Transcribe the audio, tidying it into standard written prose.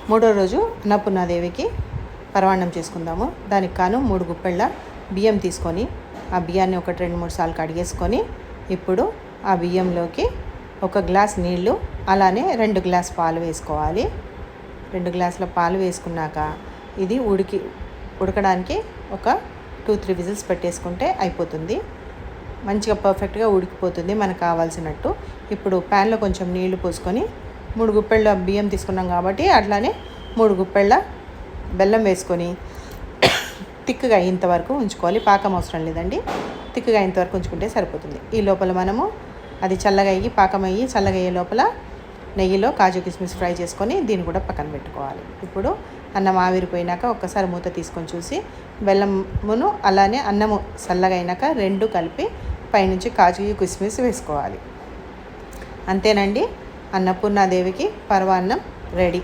మూడో రోజు అన్నపూర్ణాదేవికి పరమాన్నం చేసుకుందాము. దానికి కాను 3 గుప్పెళ్ళ బియ్యం తీసుకొని ఆ బియ్యాన్ని 1-2-3 సార్లు కడిగేసుకొని ఇప్పుడు ఆ బియ్యంలోకి 1 గ్లాస్ నీళ్ళు అలానే 2 గ్లాస్ పాలు వేసుకోవాలి. 2 గ్లాసుల పాలు వేసుకున్నాక ఇది ఉడకడానికి ఒక 2-3 విజిల్స్ పెట్టేసుకుంటే అయిపోతుంది. మంచిగా పర్ఫెక్ట్గా ఉడికిపోతుంది మనకు కావాల్సినట్టు. ఇప్పుడు ప్యాన్లో కొంచెం నీళ్లు పోసుకొని 3 గుప్పెళ్ళ బియ్యం తీసుకున్నాం కాబట్టి అట్లానే 3 గుప్పెళ్ళ బెల్లం వేసుకొని తిక్కుగా అయ్యేంత వరకు ఉంచుకోవాలి. పాకం అవసరం లేదండి, తిక్కుగా అయ్యేంత వరకు ఉంచుకుంటే సరిపోతుంది. ఈ లోపల మనము అది చల్లగా అయ్యి పాకం అయ్యి చల్లగా అయ్యే లోపల నెయ్యిలో కాజు కిస్మిస్ ఫ్రై చేసుకొని దీన్ని కూడా పక్కన పెట్టుకోవాలి. ఇప్పుడు అన్నం ఆవిరిపోయినాక ఒక్కసారి మూత తీసుకొని చూసి బెల్లమును అలానే అన్నము చల్లగా అయినాక 2 కలిపి పైనుంచి కాజు కిస్మిస్ వేసుకోవాలి. అంతేనండి, అన్నపూర్ణాదేవికి పరమాన్నం రెడీ.